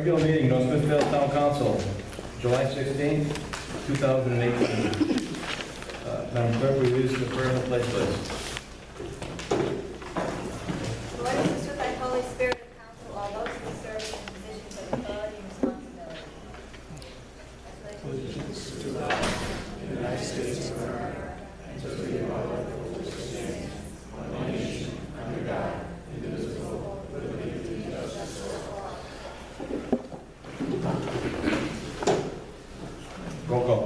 Regular meeting, North Smithfield Town Council, July 16th, 2018. Madam Clerk, will you read the prayer in the pledge, please? Lord, assist with thy Holy Spirit of counsel all those who serve in positions of authority and responsibility. Allegiance to God, the United States of America, and to the republic for which it stands, one nation, under God, indivisible, with liberty and justice for all. Roll call.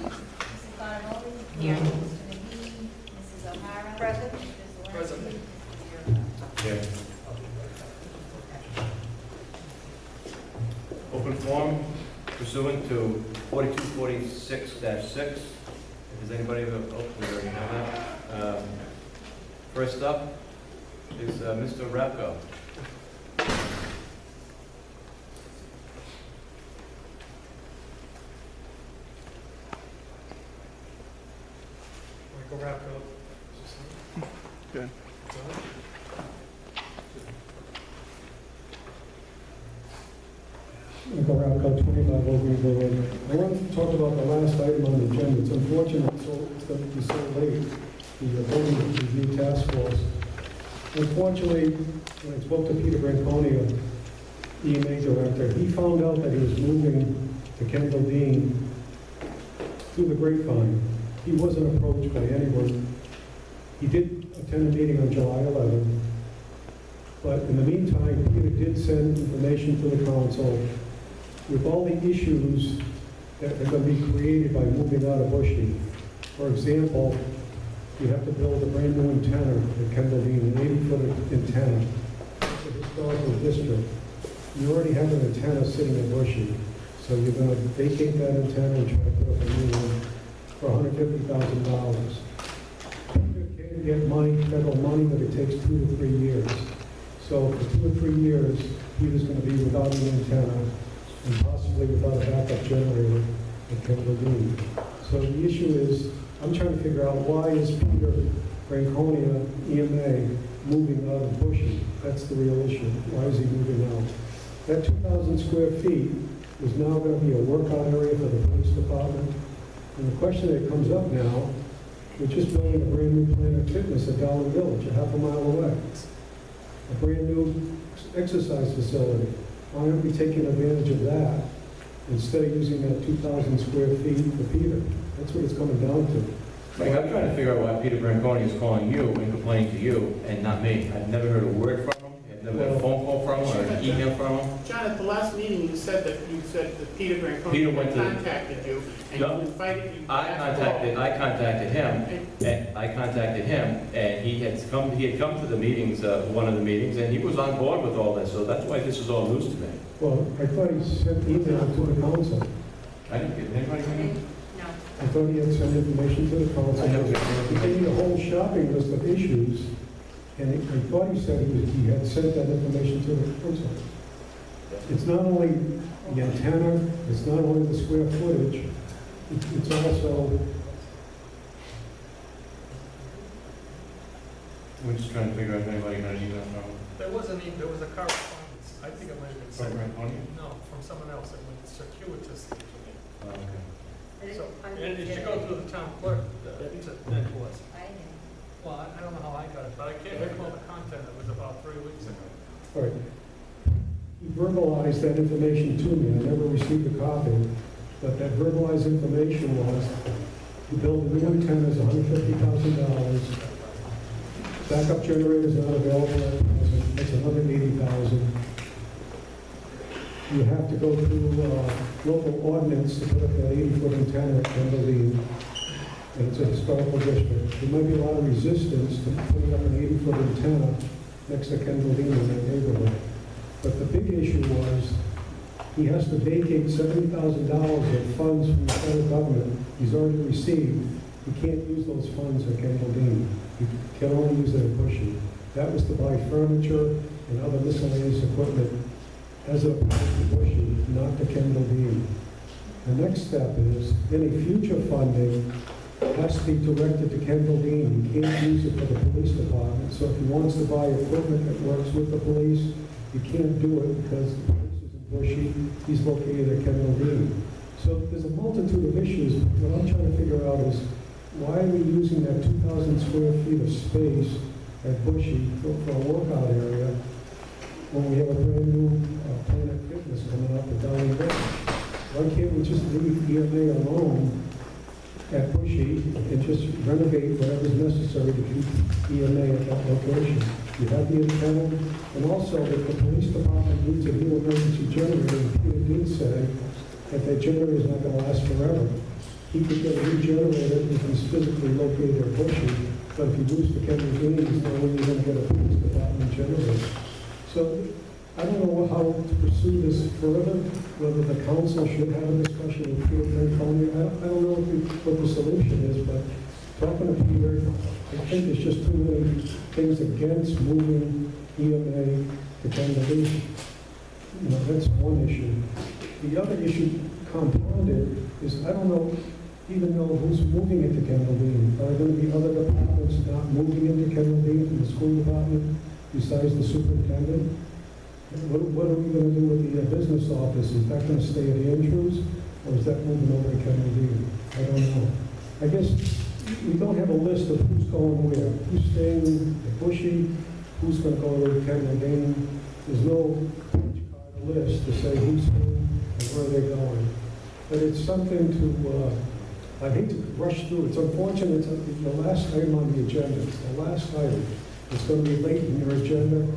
Mrs. Barnoli? Here. Mr. McGee? Mrs. O'Hara? Present. Mr. Present. Here. Open forum pursuant to 4246-6. If there's anybody who, we already know that. First up is Mr. Rapko. Michael Rapko. Good. Michael Rapko, 25 Greenville Road. I want to talk about the last item on the agenda. It's unfortunate it's going to be so late, the voting review task force. Unfortunately, when I spoke to Peter Branconi, EMA director, he found out that he was moving to Kendall Dean through the grapevine. He wasn't approached by anyone. He did attend a meeting on July 11th, but in the meantime, Peter did send information to the council with all the issues that are going to be created by moving out of Bushy. For example, you have to build a brand new antenna at Kendall Dean, an 80-foot antenna. It's a historical district. You already have an antenna sitting at Bushy, so you're going to vacate that antenna and try to put up a new one for $150,000. Peter can get money, federal money, but it takes 2 to 3 years. So for 2 or 3 years, Peter's going to be without an antenna and possibly without a backup generator at Kendall Dean. So the issue is, I'm trying to figure out why is Peter Franconia, EMA, moving out of Bushy? That's the real issue. Why is he moving out? That 2,000 square feet is now going to be a workout area for the police department. And the question that comes up now, we're just building a brand new Planet Fitness at Darwin Village, a half a mile away. A brand new exercise facility. Why aren't we taking advantage of that instead of using that 2,000 square feet for Peter? That's what it's coming down to. Mike, I'm trying to figure out why Peter Branconi is calling you and complaining to you and not me. I've never heard a word from him. I've never had a phone call from him or an email from him. John, at the last meeting, you said that Peter Branconi had contacted you and No. you invited you. I contacted him, and he had come to the meetings, one of the meetings, and he was on board with all this, so that's why this is all news to me. Well, I thought he sent email to the council. I didn't get anybody from him. No. I thought he had sent information to the council. I never got He anything. gave me a whole shopping list of issues, and I thought he said he had sent that information to the council. It's not only the antenna, it's not only the square footage, it's also, We're just trying to figure out if anybody got an email from him. There was a correspondence, I think it might have been From sent, Branconi? no, from someone else, it went circuitously to me. Oh, okay. So, and it should go through the town clerk, then to us. I didn't. Well, I don't know how I got it, but I can't recall the content, it was about 3 weeks ago. all right. He verbalized that information to me. I never received a copy, but that verbalized information was to build a new antenna is $150,000. Backup generator is not available at present. It's $180,000. You have to go through local ordinance to put up that 80-foot antenna at Kendall Dean, and it's a historical district. There might be a lot of resistance to putting up an 80-foot antenna next to Kendall Dean in that neighborhood. But the big issue was he has to vacate $70,000 of funds from the federal government he's already received. He can't use those funds at Kendall Dean. He can only use it at Bushy. That was to buy furniture and other miscellaneous equipment as opposed to Bushy, not to Kendall Dean. The next step is any future funding has to be directed to Kendall Dean. He can't use it for the police department. So if he wants to buy equipment that works with the police, he can't do it because the police is Bushy, he's located at Kendall Dean. So there's a multitude of issues. What I'm trying to figure out is, why are we using that 2,000 square feet of space at Bushy for a workout area when we have a brand new Planet Fitness coming up at Downey Beach? Why can't we just leave EMA alone at Bushy and just renovate whatever's necessary to keep EMA at that location? You have the antenna, and also if the police department needs a new emergency generator, Peter did say that that generator is not going to last forever. He could get a new generator if he's physically located at Bushy, but if you lose the Kendall Dean, there's no way you're going to get a police department generator. So I don't know how to pursue this further, whether the council should have a discussion with Peter Franconi. I don't know what the solution is, but talking to Peter, I think there's just too many things against moving EMA to Kendall Dean. You know, that's one issue. The other issue compounded is, I don't know, even know who's moving into Kendall Dean. Are there going to be other departments not moving into Kendall Dean from the school department besides the superintendent? What are we going to do with the business office? Is that going to stay at Andrews, or is that moving over to Kendall Dean? I don't know. I guess we don't have a list of who's going where. Who's staying at Bushy? Who's going to go to Kendall Dean? There's no punch card list to say who's who and where they're going. But it's something to, I hate to rush through. It's unfortunate. It's the last item on the agenda. It's the last item. It's going to be late in your agenda.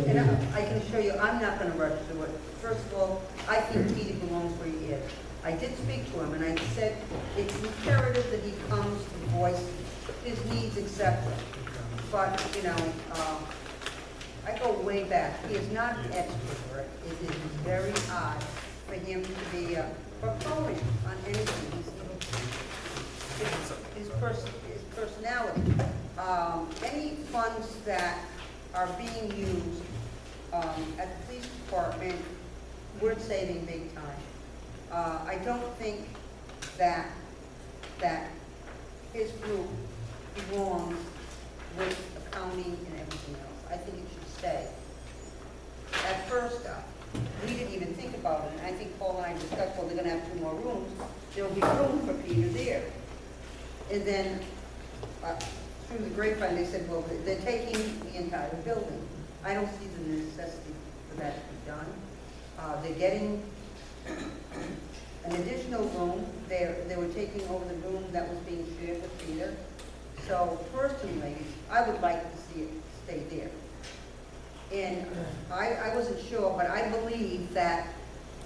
And I can assure you, I'm not going to rush through it. First of all, I think Peter belongs where he is. I did speak to him, and I said it's imperative that he comes to voice his needs, etc. But, you know, I go way back. He is not an expert. It is very hard for him to be a proponent on anything. His personality. Any funds that are being used at the police department, we're saving big time. I don't think that his group belongs with accounting and everything else. I think it should stay. At first, we didn't even think about it, and I think Paul and I discussed, well, they're going to have 2 more rooms. There will be room for Peter there. And then, through the grapevine, they said, well, they're taking the entire building. I don't see the necessity for that to be done. They're getting an additional room. They were taking over the room that was being shared with Peter. So personally, I would like to see it stay there. And I wasn't sure, but I believe that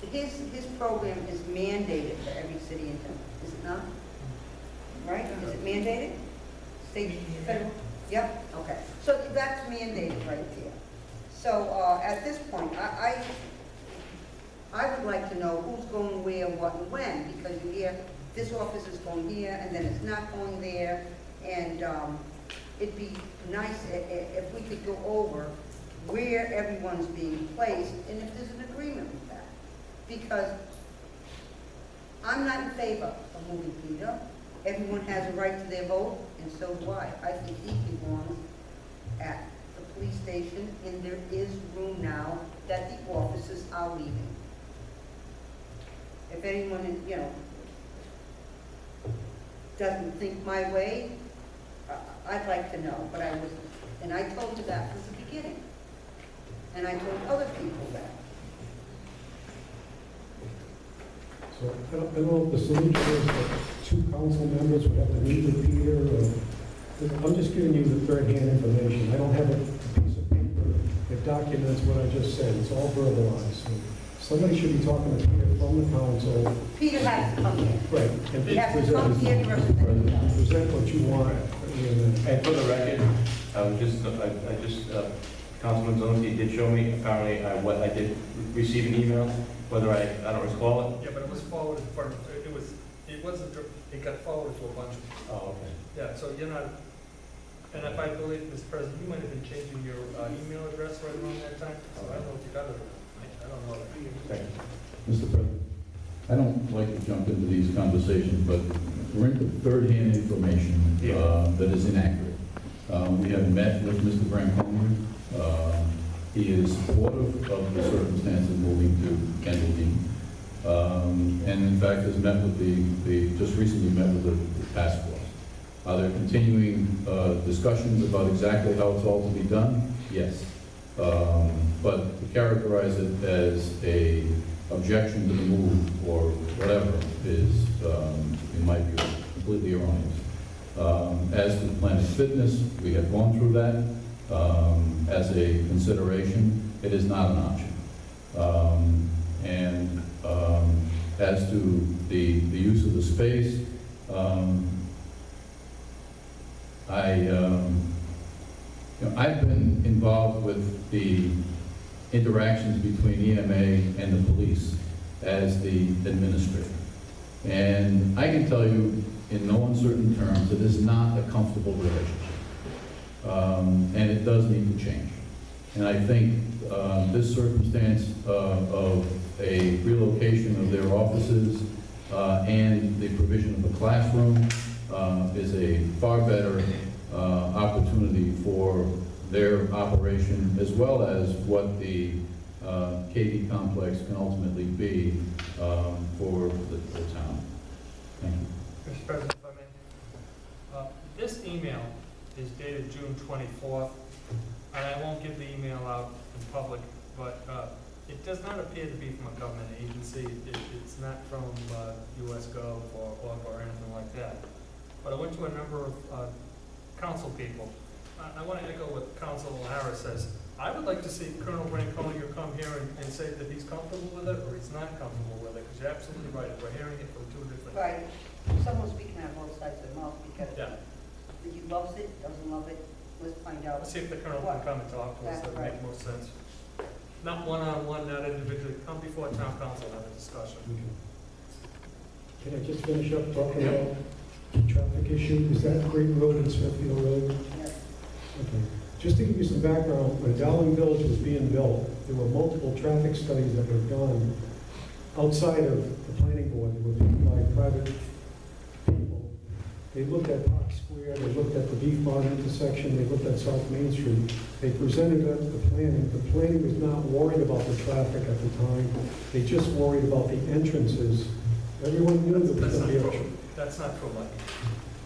his program is mandated for every city in town. Is it not? Right? Is it mandated? State, federal? Yep, okay. So that's mandated right there. So at this point, I would like to know who's going where, what, and when, because you hear this office is going here, and then it's not going there, and it'd be nice if we could go over where everyone's being placed, and if there's an agreement with that. Because I'm not in favor of moving Peter. Everyone has a right to their vote, and so do I. I think he belongs at the police station, and there is room now that the officers are leaving. If anyone, you know, doesn't think my way, I'd like to know, but I wasn't. And I told you that from the beginning. And I told other people that. So I don't know if the solution is that 2 council members would have to meet with Peter, or I'm just giving you the third-hand information. I don't have a piece of paper that documents what I just said. It's all verbalized. So somebody should be talking to Peter from the council. Peter has to come here. Right. And He has to come here to represent. present what you want. And for the record, Councilman Zelinski did show me, apparently, I did receive an email, whether I don't recall it. Yeah, but it was forwarded for, it got forwarded to a bunch of people. Oh, okay. Yeah, so you're not, and if I believe, Mr. President, you might have been changing your email address right around that time, so I don't know if you got it or not. I don't know. Thank you. Mr. President, I don't like to jump into these conversations, but we're into third-hand information that is inaccurate. We have met with Mr. Branconi. He is supportive of the circumstances moving to Kendall. And in fact has met with just recently met with the task force. Are there continuing discussions about exactly how it's all to be done? Yes. But to characterize it as a objection to the move or whatever is, in my view, completely erroneous. As to Planet Fitness, we have gone through that as a consideration. It is not an option. As to the use of the space, I've been involved with the interactions between EMA and the police as the administrator. And I can tell you in no uncertain terms, it is not a comfortable relationship. And it does need to change. And I think this circumstance of a relocation of their offices and the provision of a classroom is a far better opportunity for their operation, as well as what the KV complex can ultimately be for the town. Thank you. Mr. President, if I may. This email is dated June 24th, and I won't give the email out in public, but it does not appear to be from a government agency. It's not from US Gov or anything like that. But I went to a number of council people. I want to echo what Council O'Hara says. I would like to see Colonel Brancolio come here and say that he's comfortable with it or he's not comfortable with it, because you're absolutely right. We're hearing it from two different. Right. Someone's speaking out of both sides of their mouth because he loves it, doesn't love it. Let's find out. Let's see if the Colonel can come and talk to us. That would make more sense. Not one-on-one, not individually. Come before town council and have a discussion. Can I just finish up talking about the traffic issue? Is that Great Road and Smithfield Road? Yes. Okay. Just to give you some background, when Dowling Village was being built, there were multiple traffic studies that were done outside of the planning board. They were done by private people. They looked at Park Square, they looked at the Beef Barn intersection, they looked at South Main Street. They presented us the planning. The planning was not worried about the traffic at the time. They just worried about the entrances. Everyone knew there was going to be a... That's not true, Mike.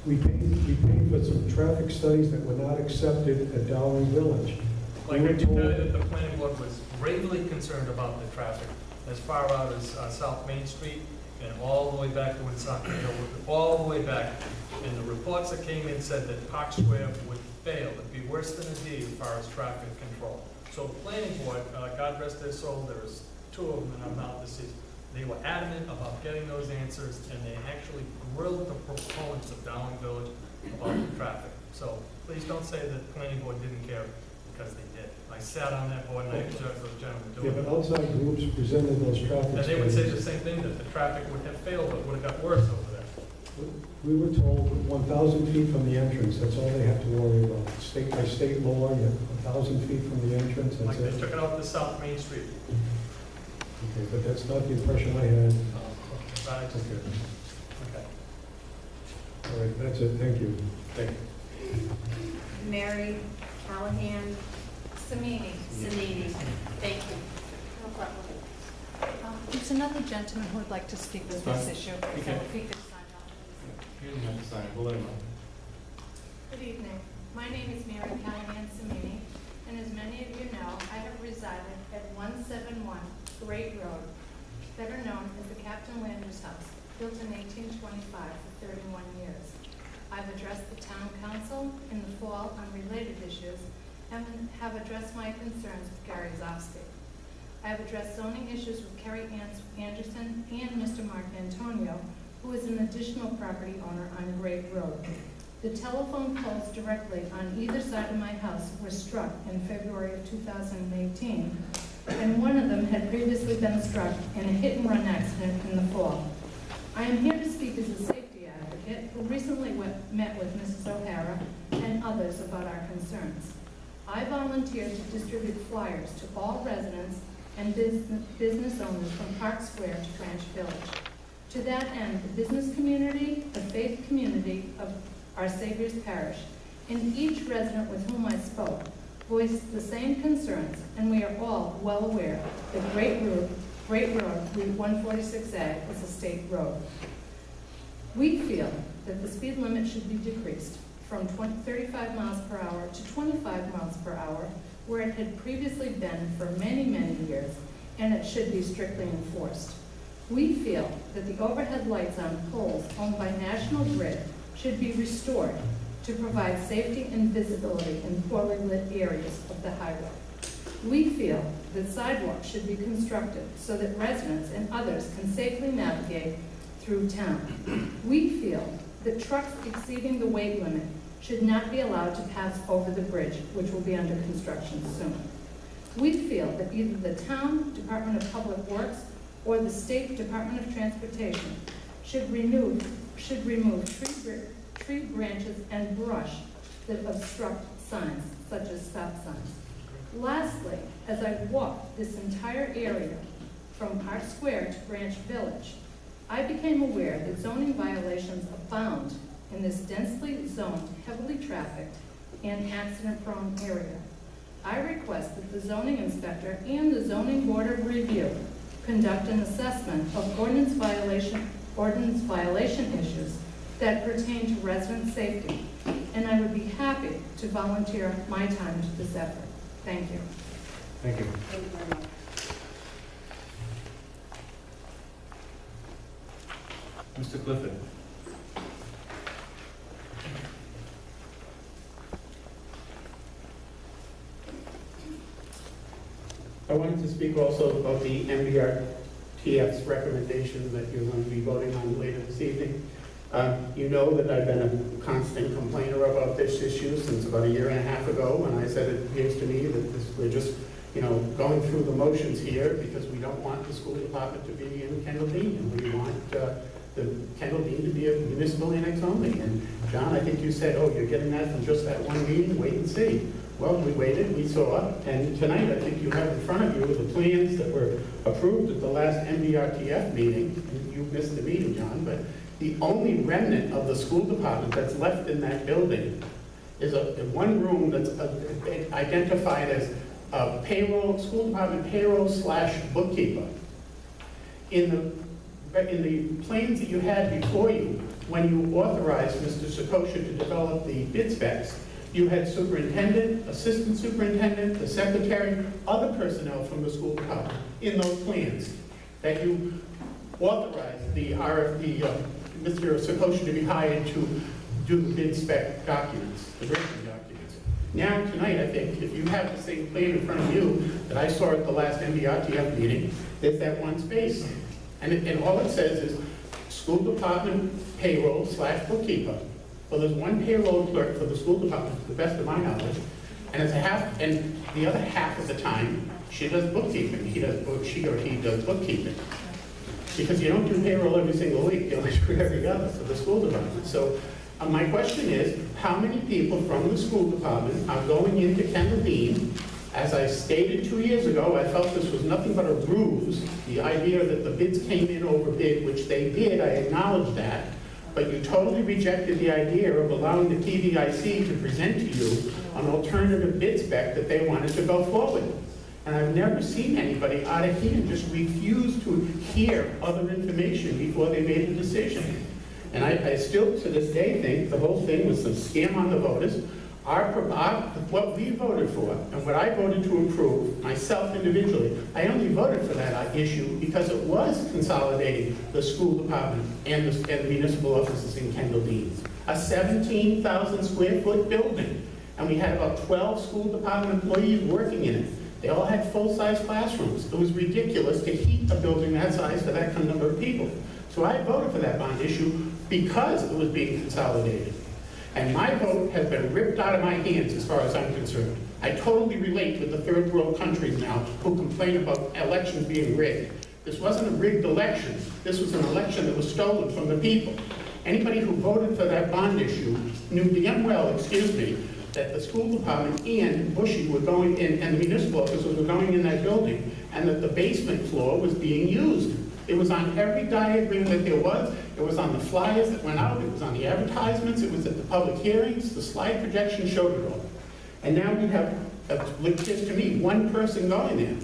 We paid for some traffic studies that were not accepted at Dowling Village. Like I can tell you that the planning board was gravely concerned about the traffic as far out as South Main Street and all the way back to Woonsocket Hill, all the way back. And the reports that came in said that Park Square would fail. It'd be worse than a D as far as traffic control. So the planning board, God rest their soul, there was two of them and I'm not deceased. They were adamant about getting those answers, and they actually grilled the proponents of Dowling Village about the traffic. So please don't say that the planning board didn't care, because they did. I sat on that board and I observed those gentlemen doing Yeah, it. but outside groups presented those traffic And they would say the studies. same thing, that the traffic would have failed, but would have got worse over there. We were told 1,000 feet from the entrance, that's all they have to worry about. State by state law, you're 1,000 feet from the entrance, that's Like they it. took it out to South Main Street. Okay, but that's not the impression I had. Right. Okay. Okay. All right, that's it, thank you. Thank you. Mary Callahan Samini. Thank you. No problem. There's another gentleman who would like to speak with That's this issue. So Okay. if he could sign off. You didn't have to sign it, we'll let him know. Good evening. My name is Mary Callahan Samini, and as many of you know, I have resided at 171 Great Road, better known as the Captain Landers House, built in 1825 for 31 years. I've addressed the town council in the fall on related issues and have addressed my concerns with Gary Zofsky. I have addressed zoning issues with Kerry Anderson and Mr. Mark Antonio, who is an additional property owner on Great Road. The telephone poles directly on either side of my house were struck in February of 2018, and one of them had previously been struck in a hit-and-run accident in the fall. I am here to speak as a safety advocate who recently met with Mrs. O'Hara and others about our concerns. I volunteered to distribute flyers to all residents and business owners from Park Square to Greenwich Village. To that end, the business community, the faith community of Our Savior's Parish, and each resident with whom I spoke voiced the same concerns, and we are all well aware that Great Road, Route 146A, is a state road. We feel that the speed limit should be decreased from 35 miles per hour to 25 miles per hour, where it had previously been for many, many years, and it should be strictly enforced. We feel that the overhead lights on poles owned by National Grid should be restored to provide safety and visibility in poorly lit areas of the highway. We feel that sidewalks should be constructed so that residents and others can safely navigate through town. We feel that trucks exceeding the weight limit should not be allowed to pass over the bridge, which will be under construction soon. We feel that either the town Department of Public Works or the State Department of Transportation should remove tree branches and brush that obstruct signs, such as stop signs. Lastly, as I walked this entire area from Park Square to Branch Village, I became aware that zoning violations abound in this densely zoned, heavily trafficked, and accident-prone area. I request that the zoning inspector and the zoning board of review conduct an assessment of ordinance violation issues that pertain to resident safety, and I would be happy to volunteer my time to this effort. Thank you. Thank you. Thank you very much. Mr. Clifford. I wanted to speak also about the MBRTF's recommendation that you're going to be voting on later this evening. You know that I've been a constant complainer about this issue since about a year and a half ago, when I said it appears to me that we're just, going through the motions here because we don't want the school department to be in Kendall Dean, and we want the Kendall Dean to be a municipal annex only. And John, I think you said, oh, you're getting that from just that one meeting, wait and see. Well, we waited, we saw, and tonight I think you have in front of you the plans that were approved at the last MBRTF meeting. You missed the meeting, John, but the only remnant of the school department that's left in that building is one room that's identified as a payroll, school department payroll / bookkeeper. In the plans that you had before you, when you authorized Mr. Sakosha to develop the bid specs, you had superintendent, assistant superintendent, the secretary, other personnel from the school department in those plans that you authorized the RFP, Mr. Sakosha to be hired to do the bid spec documents, the written documents. Now, tonight, I think, if you have the same plan in front of you that I saw at the last MBRTF meeting, there's that one space. And all it says is school department payroll / bookkeeper. So there's one payroll clerk for the school department, to the best of my knowledge, and it's and the other half of the time, she does bookkeeping. She or he does bookkeeping. Because you don't do payroll every single week, you only do it every other for the school department. So my question is, how many people from the school department are going into Kendall Dean? As I stated 2 years ago, I felt this was nothing but a ruse. The idea that the bids came in over bid, which they did, I acknowledge that. But you totally rejected the idea of allowing the TVIC to present to you an alternative bid spec that they wanted to go forward. And I've never seen anybody out of here just refuse to hear other information before they made a decision. And I still, to this day, think the whole thing was a scam on the voters. What we voted for, and what I voted to approve, myself individually, I only voted for that issue because it was consolidating the school department and the municipal offices in Kendall Dean. A 17,000 square foot building, and we had about 12 school department employees working in it. They all had full-size classrooms. It was ridiculous to heat a building that size for that number of people. So I voted for that bond issue because it was being consolidated. And my vote has been ripped out of my hands as far as I'm concerned. I totally relate with the third world countries now who complain about elections being rigged. This wasn't a rigged election. This was an election that was stolen from the people. Anybody who voted for that bond issue knew damn well, that the school department and Bushy were going in, and the municipal officers were going in that building, and that the basement floor was being used. It was on every diagram that there was. It was on the flyers that went out. It was on the advertisements. It was at the public hearings. The slide projection showed it all. And now we have Look just to me, one person going there.